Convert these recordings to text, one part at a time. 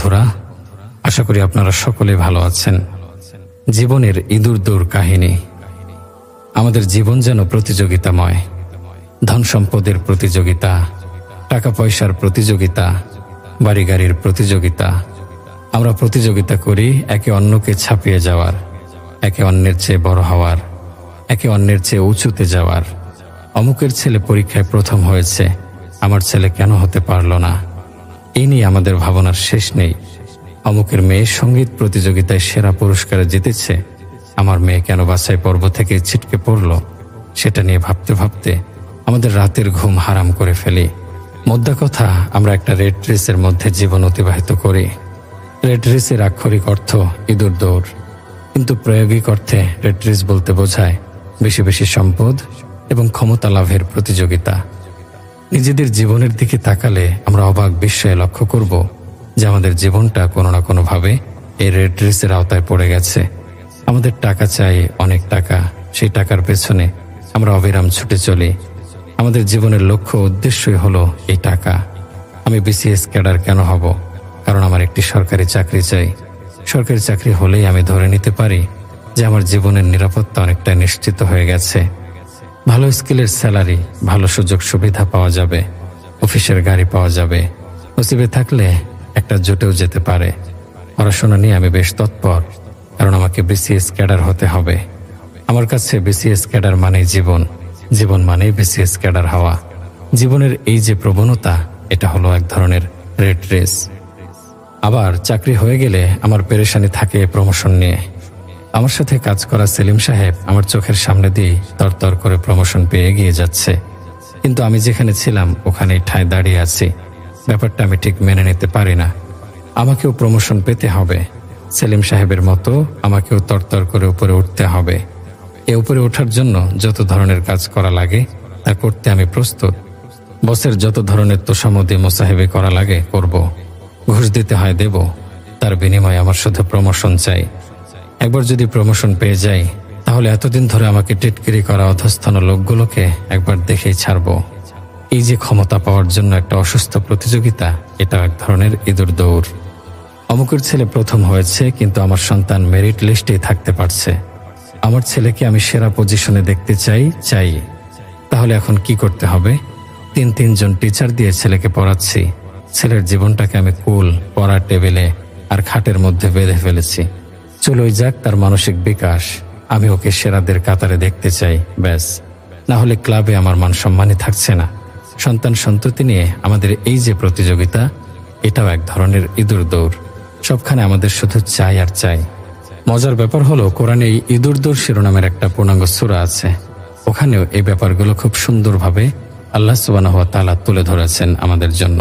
বন্ধুরা, আশা করি আপনারা সকলে ভালো আছেন। জীবনের ইঁদুর দৌড় কাহিনী। আমাদের জীবন যেন প্রতিযোগিতাময়। ধন সম্পদের প্রতিযোগিতা, টাকা পয়সার প্রতিযোগিতা, বাড়ি গাড়ির প্রতিযোগিতা। আমরা প্রতিযোগিতা করি একে অন্যকে ছাপিয়ে যাওয়ার, একে অন্যের চেয়ে বড় হওয়ার, একে অন্যের চেয়ে উঁচুতে যাওয়ার। অমুকের ছেলে পরীক্ষায় প্রথম হয়েছে, আমার ছেলে কেন হতে পারল না? এই নিয়ে আমাদের ভাবনার শেষ নেই। অমুকের মেয়ে সঙ্গীত প্রতিযোগিতায় সেরা পুরস্কারে জিতেছে, আমার মেয়ে কেন বাছাই পর্ব থেকে ছিটকে পড়ল? সেটা নিয়ে ভাবতে ভাবতে আমাদের রাতের ঘুম হারাম করে ফেলি। মোদ্দা কথা, আমরা একটা রেড রেসের মধ্যে জীবন অতিবাহিত করি। রেড রেসের আক্ষরিক অর্থ ইঁদুর দৌড়, কিন্তু প্রায়োগিক অর্থে রেড রেস বলতে বোঝায় বেশি বেশি সম্পদ এবং ক্ষমতা লাভের প্রতিযোগিতা। নিজেদের জীবনের দিকে তাকালে আমরা অবাক বিস্ময়ে লক্ষ্য করব যে আমাদের জীবনটা কোনো না কোনোভাবে এই রেড রেসের আওতায় পড়ে গেছে। আমাদের টাকা চাই, অনেক টাকা। সেই টাকার পেছনে আমরা অবিরাম ছুটে চলি। আমাদের জীবনের লক্ষ্য উদ্দেশ্যই হলো এই টাকা। আমি বিসিএস ক্যাডার কেন হব? কারণ আমার একটি সরকারি চাকরি চাই। সরকারি চাকরি হলেই আমি ধরে নিতে পারি যে আমার জীবনের নিরাপত্তা অনেকটা নিশ্চিত হয়ে গেছে। ভালো স্কিলের স্যালারি, ভালো সুযোগ সুবিধা পাওয়া যাবে, অফিসের গাড়ি পাওয়া যাবে। নসিবে থাকলে একটা জুটেও যেতে পারে। পড়াশোনা নিয়ে আমি বেশ তৎপর, কারণ আমাকে বিসিএস ক্যাডার হতে হবে। আমার কাছে বিসিএস ক্যাডার মানেই জীবন, জীবন মানেই বিসিএস ক্যাডার হওয়া। জীবনের এই যে প্রবণতা, এটা হলো এক ধরনের রেড রেস। আবার চাকরি হয়ে গেলে আমার পেরেশানি থাকে প্রমোশন নিয়ে। আমার সাথে কাজ করা সেলিম সাহেব আমার চোখের সামনে দিয়ে তরতর করে প্রমোশন পেয়ে এগিয়ে যাচ্ছে, কিন্তু আমি যেখানে ছিলাম ওখানেই ঠায় দাঁড়িয়ে আছি। ব্যাপারটা আমি ঠিক মেনে নিতে পারি না। আমাকেও প্রমোশন পেতে হবে, সেলিম সাহেবের মতো আমাকেও তরতর করে উপরে উঠতে হবে। এ উপরে ওঠার জন্য যত ধরনের কাজ করা লাগে তা করতে আমি প্রস্তুত। বসের যত ধরনের তোষামদি মোসাহেবে করা লাগে করব, ঘুষ দিতে হয় দেব। তার বিনিময়ে আমার শুধু প্রমোশন চাই। একবার যদি প্রমোশন পেয়ে যাই, তাহলে এতদিন ধরে আমাকে টিটকিরি করা অধস্তন লোকগুলোকে একবার দেখেই ছাড়ব। এই যে ক্ষমতা পাওয়ার জন্য একটা অসুস্থ প্রতিযোগিতা, এটা এক ধরনের ইঁদুর দৌড়। অমুকের ছেলে প্রথম হয়েছে, কিন্তু আমার সন্তান মেরিট লিস্টেই থাকতে পারছে। আমার ছেলেকে আমি সেরা পজিশনে দেখতে চাই। তাহলে এখন কি করতে হবে? তিনজন টিচার দিয়ে ছেলেকে পড়াচ্ছি। ছেলের জীবনটাকে আমি কুল পড়ার টেবিলে আর খাটের মধ্যে বেঁধে ফেলেছি। চলোই যাক তার মানসিক বিকাশ। আমি ওকে সেরাদের কাতারে দেখতে চাই, ব্যাস। না হলে ক্লাবে আমার মান সম্মানই থাকছে না। সন্তান সন্ততি নিয়ে আমাদের এই যে প্রতিযোগিতা, এটাও এক ধরনের ইঁদুর দৌড়। সবখানে আমাদের শুধু চাই আর চাই। মজার ব্যাপার হলো, কোরআনে এই ইঁদুর দৌড় শিরোনামের একটা পূর্ণাঙ্গ সূরা আছে। ওখানেও এই ব্যাপারগুলো খুব সুন্দরভাবে আল্লাহ সুবহানাহু ওয়া তাআলা তুলে ধরেছেন আমাদের জন্য।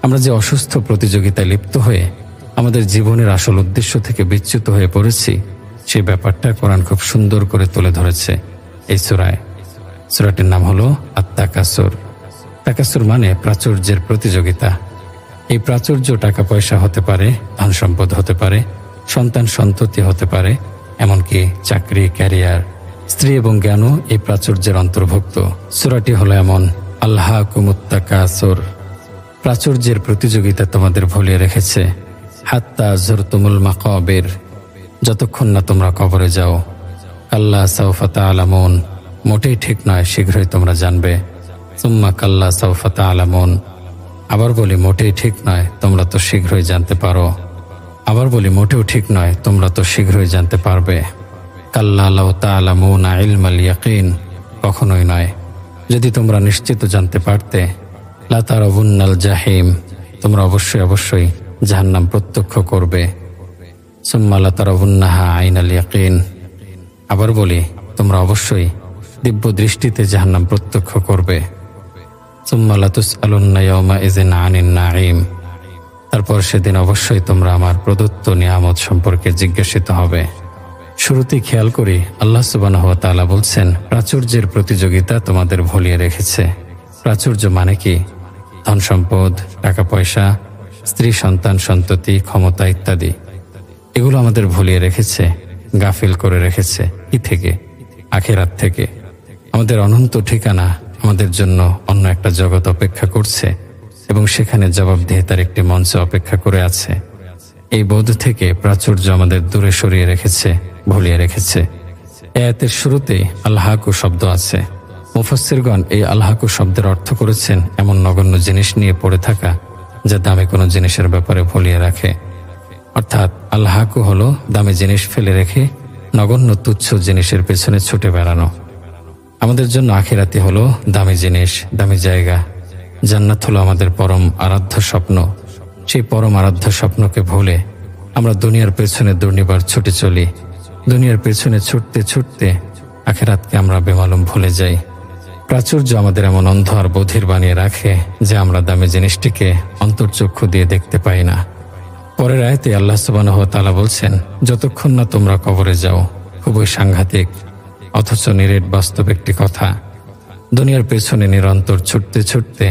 আমরা যে অসুস্থ প্রতিযোগিতায় লিপ্ত হয়ে আমাদের জীবনের আসল উদ্দেশ্য থেকে বিচ্যুত হয়ে পড়েছি, সেই ব্যাপারটা কোরআন খুব সুন্দর করে তুলে ধরেছে এই সূরায়। সূরাটির নাম হলো আত-তাকাসুর। তাকাসুর মানে প্রাচুর্যের প্রতিযোগিতা। এই প্রাচুর্য টাকা পয়সা হতে পারে, ধন সম্পদ হতে পারে, সন্তান সন্ততি হতে পারে, এমনকি চাকরি, ক্যারিয়ার, স্ত্রী এবং জ্ঞানও এই প্রাচুর্যের অন্তর্ভুক্ত। সূরাটি হলো এমন, আল্লাহকুমুত তাকাসুর। প্রাচুর্যের প্রতিযোগিতা তোমাদের ভুলিয়ে রেখেছে, হাত্তা যুরতুমুল মাকাবির, যতক্ষণ না তোমরা কবরে যাও। কাল্লা সাউফা তা'লামুন, মোটেই ঠিক নয়, শীঘ্রই তোমরা জানবে। সুম্মা কাল্লা সাউফা তা'লামুন, আবার বলি মোটেই ঠিক নয়, তোমরা তো শীঘ্রই জানতে পারো। আবার বলি মোটেও ঠিক নয়, তোমরা তো শীঘ্রই জানতে পারবে। কাল্লা লাউ তা'লামুনা ইলমাল ইয়াকিন, কখনোই নয়। যদি তোমরা নিশ্চিত জানতে পারতে, লা তারাবুন্নাল জাহিম, তোমরা অবশ্যই জাহান্নাম প্রত্যক্ষ করবে। সুম্মা লা তারাবুন্নাহা আইনাল ইয়াকিন, আবার বলি তোমরা অবশ্যই দিব্য দৃষ্টিতে জাহান্নাম প্রত্যক্ষ করবে। সুম্মা লা তুসআলুন্না ইয়াওমাইযিন আনিন নাঈম, তারপর সেদিন অবশ্যই তোমরা আমার প্রদত্ত নিয়ামত সম্পর্কে জিজ্ঞাসিত হবে। শুরুতেই খেয়াল করি, আল্লাহ সুবহানাহু ওয়া তাআলা বলছেন প্রাচুর্যের প্রতিযোগিতা তোমাদের ভুলিয়ে রেখেছে। প্রাচুর্য মানে কি? ধন সম্পদ, টাকা পয়সা, স্ত্রী, সন্তান সন্ততি, ক্ষমতা ইত্যাদি। এগুলো আমাদের ভুলিয়ে রেখেছে, গাফিল করে রেখেছে। কি থেকে? আখিরাত থেকে। আমাদের অনন্ত ঠিকানা আমাদের জন্য অন্য একটা জগৎ অপেক্ষা করছে, এবং সেখানে জবাবদিহিতার একটি মঞ্চ অপেক্ষা করে আছে। এই বোধ থেকে প্রাচুর্য আমাদের দূরে সরিয়ে রেখেছে, ভুলিয়ে রেখেছে। এই আয়াতের শুরুতে আল্লাহাকু শব্দ আছে। মুফাসসিরগণ এই আল্লাহাকু শব্দের অর্থ করেছেন এমন নগণ্য জিনিস নিয়ে পড়ে থাকা যা দামি কোনো জিনিসের ব্যাপারে ভুলিয়ে রাখে। অর্থাৎ আল্লাহাকু হলো দামি জিনিস ফেলে রেখে নগণ্য তুচ্ছ জিনিসের পেছনে ছুটে বেড়ানো। আমাদের জন্য আখিরাতি হলো দামি জিনিস, দামি জায়গা। জান্নাত হলো আমাদের পরম আরাধ্য স্বপ্ন। সেই পরম আরাধ্য স্বপ্নকে ভুলে আমরা দুনিয়ার পেছনে দুর্নিবার ছুটে চলি। দুনিয়ার পেছনে ছুটতে ছুটতে আখিরাতকে আমরা বেমালুম ভুলে যাই। প্রাচুর্য আমাদের এমন অন্ধ আর বধির বানিয়ে রাখে যে আমরা দামি জিনিসটিকে অন্তর্চক্ষু দিয়ে দেখতে পাই না। পরের আয়াতে আল্লাহ সুবহানাহু ওয়া তাআলা বলছেন, যতক্ষণ না তোমরা কবরে যাও। খুবই সাংঘাতিক অথচ নিরেট বাস্তব একটি কথা। দুনিয়ার পেছনে নিরন্তর ছুটতে ছুটতে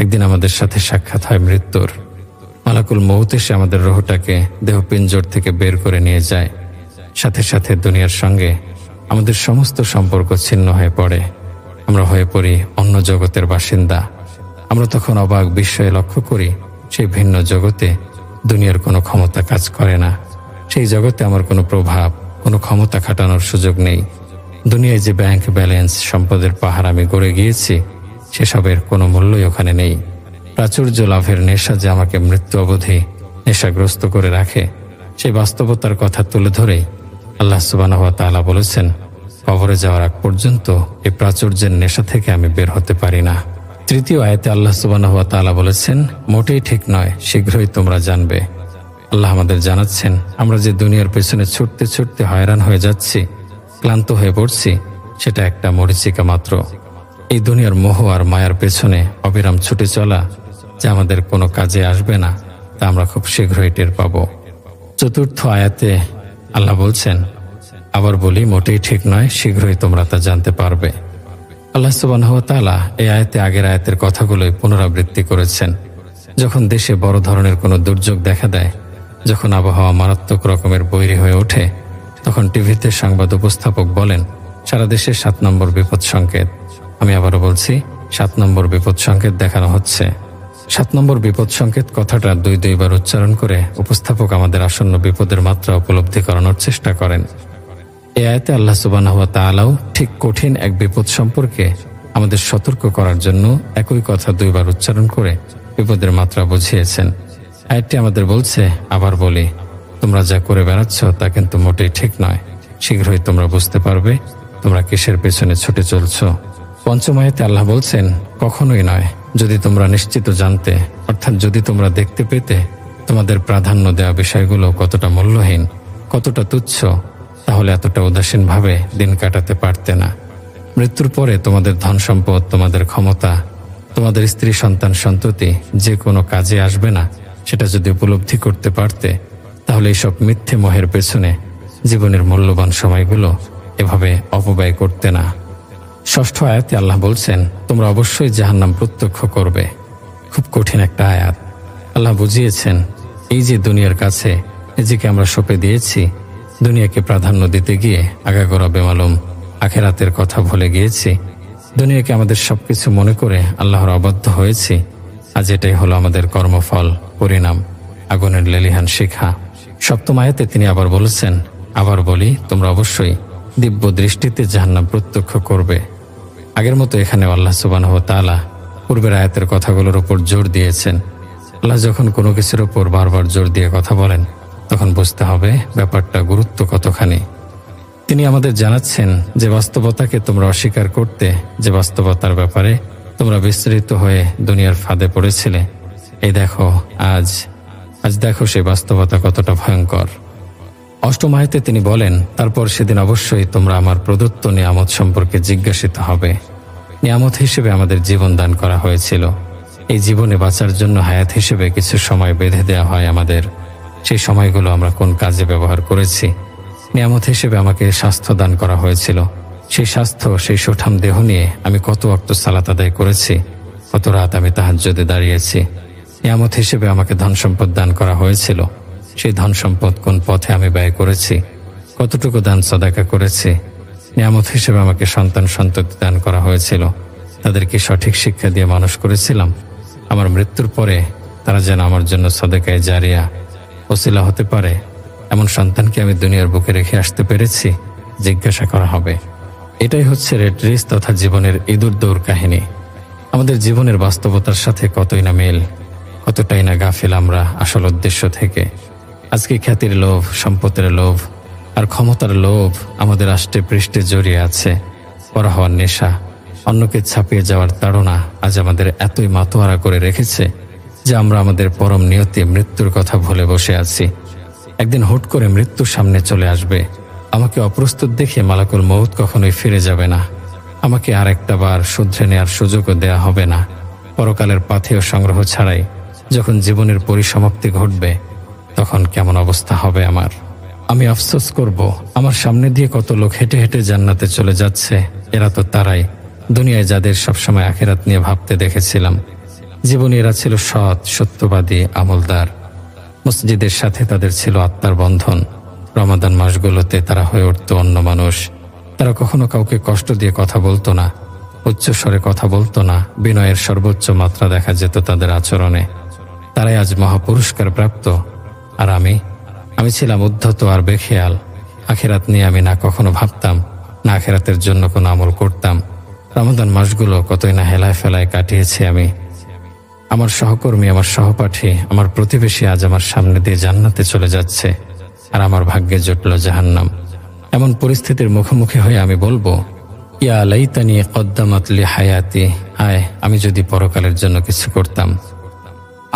একদিন আমাদের সাথে সাক্ষাৎ হয় মৃত্যুর। মালাকুল মউত এসে আমাদের রূহটাকে দেহপিঞ্জর থেকে বের করে নিয়ে যায়। সাথে সাথে দুনিয়ার সঙ্গে আমাদের সমস্ত সম্পর্ক ছিন্ন হয়ে পড়ে। আমরা হয়ে পড়ি অন্য জগতের বাসিন্দা। আমরা তখন অবাক বিস্ময়ে লক্ষ্য করি সেই ভিন্ন জগতে দুনিয়ার কোনো ক্ষমতা কাজ করে না। সেই জগতে আমার কোনো প্রভাব, কোনো ক্ষমতা খাটানোর সুযোগ নেই। দুনিয়ায় যে ব্যাংক ব্যালেন্স, সম্পদের পাহাড় আমি গড়ে গিয়েছি, সেসবের কোনো মূল্যই ওখানে নেই। প্রাচুর্য লাভের নেশা যে আমাকে মৃত্যু অবধি নেশাগ্রস্ত করে রাখে, সেই বাস্তবতার কথা তুলে ধরেই আল্লাহ সুবহানাহু ওয়া তাআলা বলেছেন, কবরে যাওয়ার আগ পর্যন্ত এই প্রাচুর্যের নেশা থেকে আমি বের হতে পারি না। তৃতীয় আয়াতে আল্লাহ সুবহানাহু ওয়া তাআলা বলেছেন, মোটেই ঠিক নয়, শীঘ্রই তোমরা জানবে। আল্লাহ আমাদের জানাচ্ছেন, আমরা যে দুনিয়ার পেছনে ছুটতে ছুটতে হয়রান হয়ে যাচ্ছি, ক্লান্ত হয়ে পড়ছি, সেটা একটা মরীচিকা মাত্র। এই দুনিয়ার মোহ আর মায়ার পেছনে অবিরাম ছুটে চলা যে আমাদের কোনো কাজে আসবে না, তা আমরা খুব শীঘ্রই টের পাব। চতুর্থ আয়াতে আল্লাহ বলছেন, আবার বলি, মোটেই ঠিক নয়, শীঘ্রই তোমরা তা জানতে পারবে। আল্লাহ সুবহানাহু ওয়া তাআলা এই আয়াতে আগের আয়াতের কথাগুলোই পুনরাবৃত্তি করেছেন। যখন দেশে বড় ধরনের কোনো দুর্যোগ দেখা দেয়, যখন আবহাওয়া মারাত্মক রকমের বৈরী হয়ে ওঠে, তখন টিভিতে সংবাদ উপস্থাপক বলেন, সারা দেশে 7 নম্বর বিপদ সংকেত। আমি আবারও বলছি, 7 নম্বর বিপদ সংকেত দেখানো হচ্ছে। 7 নম্বর বিপদ সংকেত কথাটা 2 বার উচ্চারণ করে উপস্থাপক আমাদের আসন্ন বিপদের মাত্রা উপলব্ধি করানোর চেষ্টা করেন। এই আয়াতে আল্লাহ সুবহানাহু ওয়া তাআলাও ঠিক কঠিন এক বিপদ সম্পর্কে আমাদের সতর্ক করার জন্য একই কথা 2 বার উচ্চারণ করে বিপদের মাত্রা বুঝিয়েছেন। আয়াতটি আমাদের বলছে, আবার বলি, তোমরা যা করে বেড়াচ্ছ তা কিন্তু মোটেই ঠিক নয়। শীঘ্রই তোমরা বুঝতে পারবে তোমরা কিসের পেছনে ছুটে চলছ। পঞ্চম আয়াতে আল্লাহ বলছেন, কখনোই নয়। যদি তোমরা নিশ্চিত জানতে, অর্থাৎ যদি তোমরা দেখতে পেতে তোমাদের প্রাধান্য দেওয়া বিষয়গুলো কতটা মূল্যহীন, কতটা তুচ্ছ, তাহলে এতটা উদাসীনভাবে দিন কাটাতে পারতে না। মৃত্যুর পরে তোমাদের ধন সম্পদ, তোমাদের ক্ষমতা, তোমাদের স্ত্রী সন্তান সন্ততি যে কোনো কাজে আসবে না, সেটা যদি উপলব্ধি করতে পারতে, তাহলে এইসব মিথ্যে মোহের পেছনে জীবনের মূল্যবান সময়গুলো এভাবে অপব্যয় করতে না। ষষ্ঠ আয়াতে আল্লাহ বলছেন, তোমরা অবশ্যই জাহান্নাম প্রত্যক্ষ করবে। খুব কঠিন একটা আয়াত। আল্লাহ বুঝিয়েছেন, এই যে দুনিয়ার কাছে নিজেকে আমরা সঁপে দিয়েছি, দুনিয়াকে প্রাধান্য দিতে গিয়ে আগাগোড়া বেমালুম আখিরাতের কথা ভুলে গিয়েছি, দুনিয়াকে আমাদের সবকিছু মনে করে আল্লাহর অবাধ্য হয়েছি। আজ এটাই হলো আমাদের কর্মফল, পরিণাম, আগুনের লেলিহান শিখা। সপ্তম আয়াতে তিনি আবার বলেছেন, আবার বলি, তোমরা অবশ্যই দিব্য দৃষ্টিতে জাহান্নাম প্রত্যক্ষ করবে। আগের মতো এখানে আল্লাহ সুবহানাহু ওয়া তাআলা পূর্বের আয়াতের কথাগুলোর উপর জোর দিয়েছেন। আল্লাহ যখন কোনো কিছুর উপর বারবার জোর দিয়ে কথা বলেন, তখন বুঝতে হবে ব্যাপারটা গুরুত্ব কতখানি। তিনি আমাদের জানাচ্ছেন যে বাস্তবতাকে তোমরা অস্বীকার করতে, যে বাস্তবতার ব্যাপারে তোমরা বিস্মৃত হয়ে দুনিয়ার ফাঁদে পড়েছিলে, এই দেখো আজ দেখো সেই বাস্তবতা কতটা ভয়ঙ্কর। অষ্টম আয়াতে তিনি বলেন, তারপর সেদিন অবশ্যই তোমরা আমার প্রদত্ত নিয়ামত সম্পর্কে জিজ্ঞাসিত হবে। নিয়ামত হিসেবে আমাদের জীবন দান করা হয়েছিল। এই জীবনে বাঁচার জন্য হায়াত হিসেবে কিছু সময় বেঁধে দেওয়া হয় আমাদের। সেই সময়গুলো আমরা কোন কাজে ব্যবহার করেছি? নিয়ামত হিসেবে আমাকে স্বাস্থ্য দান করা হয়েছিল। সেই স্বাস্থ্য, সেই সুঠাম দেহ নিয়ে আমি কত ওয়াক্ত সালাত আদায় করেছি, কত রাত আমি তাহাজ্জুদে দাঁড়িয়েছি। নিয়ামত হিসেবে আমাকে ধন সম্পদ দান করা হয়েছিল। সেই ধন সম্পদ কোন পথে আমি ব্যয় করেছি, কতটুকু দান সাদাকা করেছি। নিয়ামত হিসেবে আমাকে সন্তান সন্ততি দান করা হয়েছিল। তাদেরকে সঠিক শিক্ষা দিয়ে মানুষ করেছিলাম। আমার মৃত্যুর পরে তারা যেন আমার জন্য সাদাকায়ে জারিয়া, ওসিলা হতে পারে এমন সন্তানকে আমি দুনিয়ার বুকে রেখে আসতে পেরেছি? জিজ্ঞাসা করা হবে। এটাই হচ্ছে রেড রেস তথা জীবনের ইঁদুর দৌড় কাহিনী। আমাদের জীবনের বাস্তবতার সাথে কতই না মিল, কতটাই না গাফিল আমরা আসল উদ্দেশ্য থেকে। আজকে খ্যাতির লোভ, সম্পদের লোভ আর ক্ষমতার লোভ আমাদের আষ্টে পৃষ্ঠে জড়িয়ে আছে। পর হওয়ার নেশা, অন্যকে ছাপিয়ে যাওয়ার তাড়না আজ আমাদের এতই মাতোয়ারা করে রেখেছে যে আমরা আমাদের পরম নিয়তি মৃত্যুর কথা ভুলে বসে আছি। একদিন হুট করে মৃত্যু সামনে চলে আসবে। আমাকে অপ্রস্তুত দেখে মালাকুল মউত কখনোই ফিরে যাবে না। আমাকে আর একটা বার শুধরে নেওয়ার সুযোগও দেয়া হবে না। পরকালের পাথেয় সংগ্রহ ছাড়াই যখন জীবনের পরিসমাপ্তি ঘটবে, তখন কেমন অবস্থা হবে আমার? আমি আফসোস করব, আমার সামনে দিয়ে কত লোক হেঁটে হেঁটে জান্নাতে চলে যাচ্ছে। এরা তো তারাই, দুনিয়ায় যাদের সবসময় আখিরাত নিয়ে ভাবতে দেখেছিলাম। জীবনে এরা ছিল সৎ, সত্যবাদী, আমলদার। মসজিদের সাথে তাদের ছিল আত্মার বন্ধন। রমাদান মাসগুলোতে তারা হয়ে উঠত অন্য মানুষ। তারা কখনো কাউকে কষ্ট দিয়ে কথা বলতো না, উচ্চস্বরে কথা বলতো না। বিনয়ের সর্বোচ্চ মাত্রা দেখা যেত তাদের আচরণে। তারাই আজ মহাপুরস্কার প্রাপ্ত। আর আমি ছিলাম উদ্ধত আর বেখেয়াল। আখিরাত নিয়ে আমি না কখনো ভাবতাম, না আখিরাতের জন্য কোনো আমল করতাম। রমাদান মাসগুলো কতই না হেলায় ফেলায় কাটিয়েছি আমি। আমার সহকর্মী, আমার সহপাঠী, আমার প্রতিবেশী আজ আমার সামনে দিয়ে জান্নাতে চলে যাচ্ছে, আর আমার ভাগ্যে জুটল জাহান্নাম। এমন পরিস্থিতির মুখোমুখি হয়ে আমি বলবো, ইয়া লাইতানি কদ্দামাত লি হায়াতি, হায় আমি যদি পরকালের জন্য কিছু করতাম।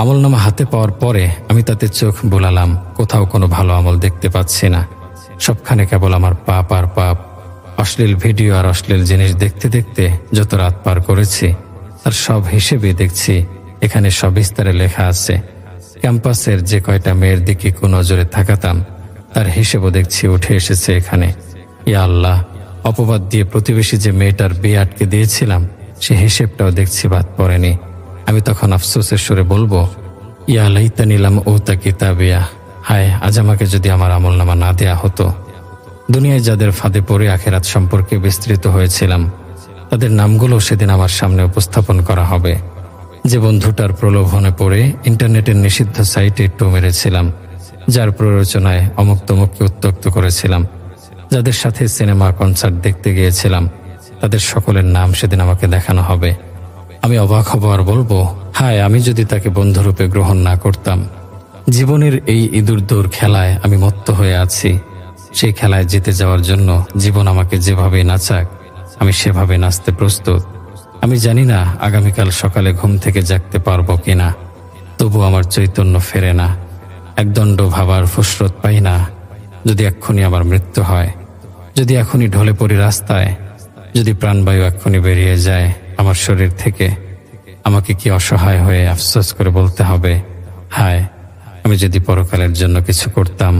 আমলনামা হাতে পাওয়ার পরে আমি তাতে চোখ বোলালাম, কোথাও কোনো ভালো আমল দেখতে পাচ্ছি না। সবখানে কেবল আমার পাপ আর পাপ। অশ্লীল ভিডিও আর অশ্লীল জিনিস দেখতে দেখতে যত রাত পার করেছি, তার সব হিসেবে দেখছি এখানে সবিস্তারে লেখা আছে। ক্যাম্পাসের যে কয়টা মেয়ের দিকে কুনজরে তাকাতাম, তার হিসেবও দেখছি উঠে এসেছে এখানে। ইয়া আল্লাহ, অপবাদ দিয়ে প্রতিবেশী যে মেয়েটার বিয়ে আটকে দিয়েছিলাম, সে হিসেবটাও দেখছি বাদ পড়েনি। আমি তখন আফসোসের সুরে বলবো, ইয়া লাইতানি লাম উতা কিতাবিয়া, হায় আজ আমাকে যদি আমার আমলনামা না দেয়া হতো। দুনিয়ায় যাদের ফাঁদে পড়ে আখিরাত সম্পর্কে বিস্তৃত হয়েছিলাম, তাদের নামগুলো সেদিন আমার সামনে উপস্থাপন করা হবে। যে বন্ধুটার প্রলোভনে পড়ে ইন্টারনেটের নিষিদ্ধ সাইটে টো মেরেছিলাম, যার প্ররোচনায় অমুক তমুককে উত্ত্যক্ত করেছিলাম, যাদের সাথে সিনেমা কনসার্ট দেখতে গিয়েছিলাম, তাদের সকলের নাম সেদিন আমাকে দেখানো হবে। আমি অবাক হব আর বলবো, হায় আমি যদি তাকে বন্ধুরূপে গ্রহণ না করতাম। জীবনের এই ইঁদুর দৌড় খেলায় আমি মত্ত হয়ে আছি। সেই খেলায় জিতে যাওয়ার জন্য জীবন আমাকে যেভাবে নাচাক, আমি সেভাবে নাচতে প্রস্তুত। আমি জানি না আগামীকাল সকালে ঘুম থেকে জাগতে পারবো কিনা, তবু আমার চৈতন্য ফেরে না। একদণ্ড ভাবার ফুসরত পাই না। যদি এক্ষুনি আমার মৃত্যু হয়, যদি এখনই ঢলে পড়ি রাস্তায়, যদি প্রাণবায়ু এক্ষুনি বেরিয়ে যায় আমার শরীর থেকে, আমাকে কি অসহায় হয়ে আফসোস করে বলতে হবে, হায় আমি যদি পরকালের জন্য কিছু করতাম।